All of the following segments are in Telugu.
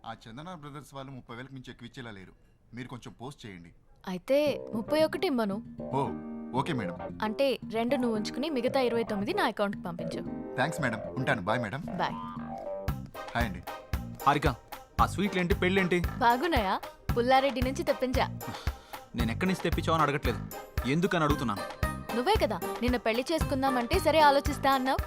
ఆ చందన బ్రదర్స్ వాళ్ళు 30,000కి మించి ఎక్కువ ఇచ్చేలా లేరు. మీరు కొంచెం పోస్ట్ చేయండి. అయితే 31 ఇమ్మను. ఓ ఓకే మేడం. అంటే 2 నువ్వు ఉంచుకుని మిగతా 29 నా అకౌంట్కి పంపించు. Thanks madam. ఉంటాను. Bye madam. బాయ్. హాయ్ అండి. హారిక, ఆ స్వీట్లేంటి, పెళ్ళేంటి? బాగున్నాయా? పుల్లారెడ్డి నుంచి తెప్పించా. నేను ఎక్కడి నుంచి తెప్పించావని అడగట్లేదు, ఎందుకని అడుగుతున్నాను. నువ్వే కదా నిన్న పెళ్లి చేసుకుందామంటే సరే ఆలోచిస్తా అన్నావు.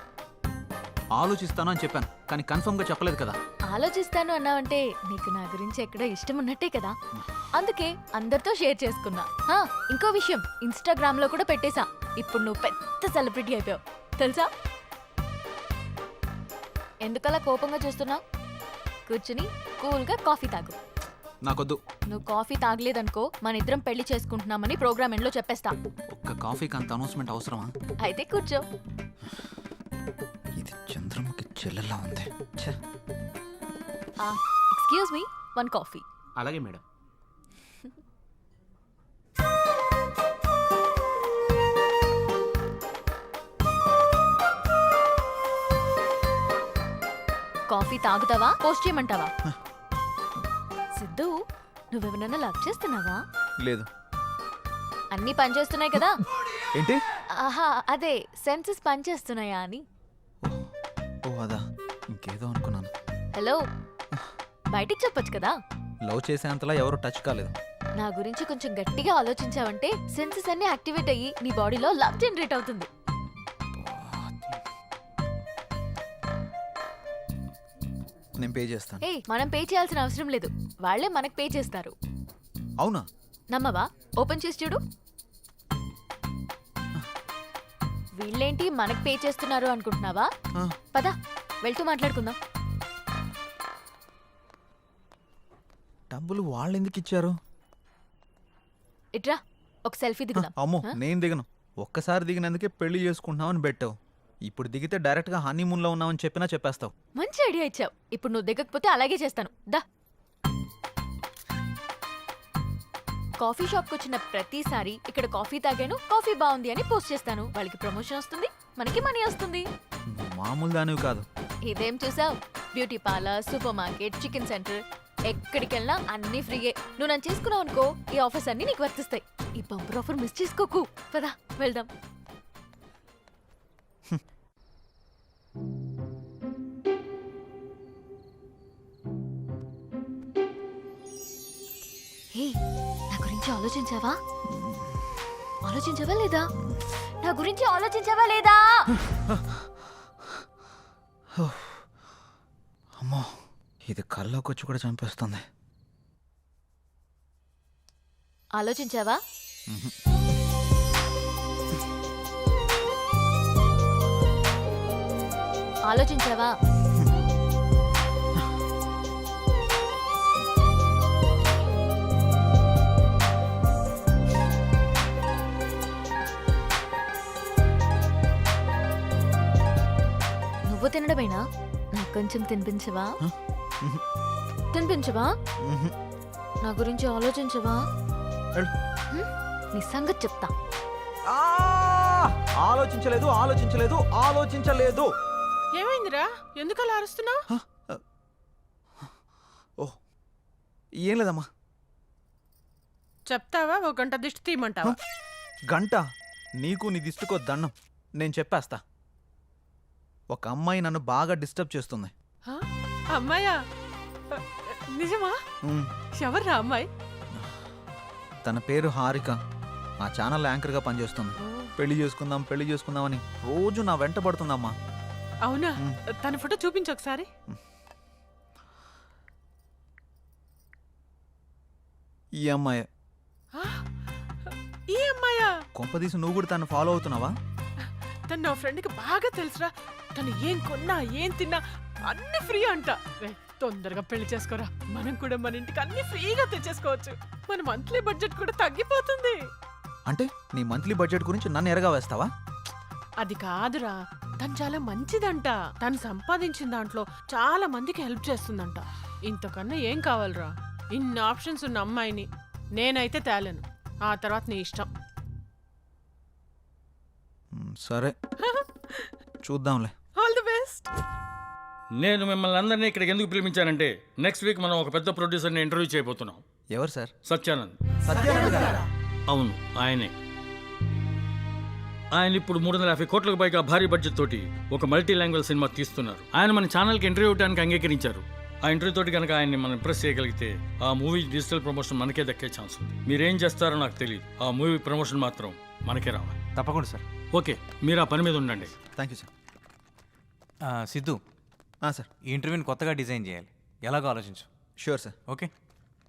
ఆలోచిస్తాను అని చెప్పాను, కానీ కన్ఫర్మ్గా చెప్పలేదు కదా. ఆలోచిస్తాను అన్నావంటే నీకు నా గురించి ఎక్కడో ఇష్టం ఉన్నట్టే కదా. అందుకే అందరితో షేర్ చేసుకున్నా. ఇంకో విషయం, ఇన్స్టాగ్రామ్ లో కూడా పెట్టేశా. ఇప్పుడు నువ్వు పెద్ద సెలబ్రిటీ అయిపోయావు తెలుసా. ఎందుకలా కోపంగా చూస్తున్నావు? కూర్చుని కూల్గా కాఫీ తాగు. నాకొద్దు. నువ్వు కాఫీ తాగలేదనుకో మన ఇద్దరం పెళ్లి చేసుకుంటున్నామని ప్రోగ్రామ్ ఎండ్లో చెప్పేస్తా. ఒక్క కాఫీకి అంత అనౌన్స్మెంట్ అవసరమా? అయితే కూర్చో. ఇది చంద్రముఖి చెల్లెల్లా ఉంది. Excuse me, 1 coffee. అలాగే మేడం. కాఫీ తాగుతావా పోస్ట్ చేయమంటావా? సిద్ధు, నువ్వెవరన్నా లవ్ చేస్తున్నావా? లేదు. అన్నీ పనిచేస్తున్నాయి కదా. ఏంటి? ఆహా, అదే సెన్సెస్ పనిచేస్తున్నాయా అని. ఓ అదా, ఇంకేదో అనుకున్నాను. హలో, బయటికి చెప్పొచ్చు కదా. లవ్ చేసేంతలా ఎవరు టచ్ కాలేదు. నా గురించి కొంచెం గట్టిగా ఆలోచించావంటే సెన్సెస్ అన్ని యాక్టివేట్ అయ్యి నీ బాడీలో లవ్ జనరేట్ అవుతుంది. నేను పే చేస్తాను. మనం పే చేయాల్సిన అవసరం లేదు, వాళ్ళే మనకు పే చేస్తారు. అవునా? నమ్మవా? ఓపెన్ చేసి చూడు. వీళ్ళేంటి మనకు పే చేస్తున్నారు అనుకుంటున్నావా? పద వెళ్తూ మాట్లాడుకుందాం. డబ్బులు వాళ్ళు ఎందుకు ఇచ్చారు? ఇట్రా, ఒక సెల్ఫీ దిగుదాం. అమ్మో, నేను దిగను. ఒక్కసారి దిగినందుకే పెళ్లి చేసుకుంటున్నామని పెట్టావు. ఇప్పుడు దిగితే డైరెక్ట్ గా హనీమూన్లో ఉన్నామని చెప్పినా చెప్పేస్తావు. మంచి ఐడియా ఇచ్చావు. ఇప్పుడు నువ్వు దిగకపోతే అలాగే చేస్తాను. దా. కాఫీ షాప్కి వచ్చిన ప్రతిసారి ఇక్కడ కాఫీ తాగాను, కాఫీ బాగుంది అని పోస్ట్ చేస్తాను. వాళ్ళకి ప్రమోషన్ వస్తుంది, మనకి మనీ వస్తుంది. మామూలు దానివి కాదు. ఇదేం చూసావు? Beauty parlour, super market, chicken centre, ఎక్కడికి వెళ్ళినా అన్ని ఫ్రీయే. నువ్వు నన్ను చేసుకున్నావు అనుకో, ఈ ఆఫర్స్ అన్ని నీకు వర్తిస్తాయి. ఈ బంపర్ ఆఫర్ మిస్ చేసుకోకు. పదా వెళ్దాం. నా గురించి ఆలోచించావా? ఆలోచించావా లేదా? నా గురించి ఆలోచించావా లేదా? అమ్మో, ఇది కల్లోకి వచ్చి కూడా చంపేస్తుంది. ఆలోచించావా? ఆలోచించావా? నువ్వు తినడమేనా? నాకు కొంచెం తినిపించవా? తినిపించవా? నా గురించి ఆలోచించవా? నీ సంగతి చెప్తా. ఆలోచించలేదు, ఆలోచించలేదు, ఆలోచించలేదు. ఏమైందిరా? ఎందుకు అలా అరుస్తున్నావు? ఓ ఏం లేదమ్మా. చెప్తావా? ఒక గంట దిష్టి తీయమంటావా? గంట? నీకు నీ దిష్టికో దండం. నేను చెప్పేస్తా. ఒక అమ్మాయి నన్ను బాగా డిస్టర్బ్ చేస్తుంది. అమ్మాయా? నిజమా? ఎవర్రా అమ్మాయి? తన పేరు హారిక. ఆ ఛానల్ యాంకర్గా పనిచేస్తుంది. పెళ్లి చేసుకుందాం పెళ్లి చేసుకుందాం అని రోజు నా వెంట పడుతుందమ్మా. అవునా? తన ఫోటో చూపించు ఒకసారి. ఈ అమ్మాయి. ఈ అమ్మాయా? కొంపదీసి నువ్వు కూడా తను ఫాలో అవుతున్నావా? తను నా ఫ్రెండ్కి బాగా తెలుసురా. తను ఏం కొన్నా ఏం తిన్నా అన్ని ఫ్రీ అంట. తొందరగా పెళ్లి చేసుకోరా, మనం కూడా మన ఇంటికి అన్ని ఫ్రీగా తెచ్చేసుకోవచ్చు. మన మంత్లీ బడ్జెట్ కూడా తగ్గిపోతుంది. అంటే నీ మంత్లీ బడ్జెట్ గురించి నన్ను ఎరగా వేస్తావా? అది కాదురా, తను చాలా మంచిదంట. తను సంపాదించిన దాంట్లో చాలా మందికి హెల్ప్ చేస్తుందంట. ఇంతకన్నా ఏం కావాలరా? ఇన్ని ఆప్షన్స్ ఉన్న అమ్మాయిని నేనైతే తేలేను. ఆ తర్వాత నీ ఇష్టం. సరే చూద్దాంలే. All the best. నేను మిమ్మల్ని అందరినీ ఇక్కడికి ఎందుకు పిలిపించానంటే నెక్స్ట్ వీక్ మనం ఒక పెద్ద ప్రొడ్యూసర్ని ఇంటర్వ్యూ చేయబోతున్నాం. ఎవరు సార్? సత్యానంద్. సత్యానంద్ గారా? అవును, ఆయనే. ఆయన ఇప్పుడు 350 కోట్లకు పైగా భారీ బడ్జెట్ తోటి ఒక మల్టీ లాంగ్వేజ్ సినిమా తీస్తున్నారు. ఆయన మన ఛానల్కి ఇంటర్వ్యూ ఇవ్వడానికి అంగీకరించారు. ఆ ఇంటర్వ్యూ తోటి కనుక ఆయన్ని మనం ఇంప్రెస్ చేయగలిగితే ఆ మూవీ డిజిటల్ ప్రమోషన్ మనకే దక్కే ఛాన్స్ ఉంది. మీరేం చేస్తారో నాకు తెలియదు, ఆ మూవీ ప్రమోషన్ మాత్రం మనకే రావాలి. తప్పకుండా సార్. ఓకే, మీరు ఆ పని మీద ఉండండి. Thank you sir. Siddhu, sir ఈ ఇంటర్వ్యూని కొత్తగా డిజైన్ చేయాలి. ఎలాగో ఆలోచించు. Sure sir. ఓకే.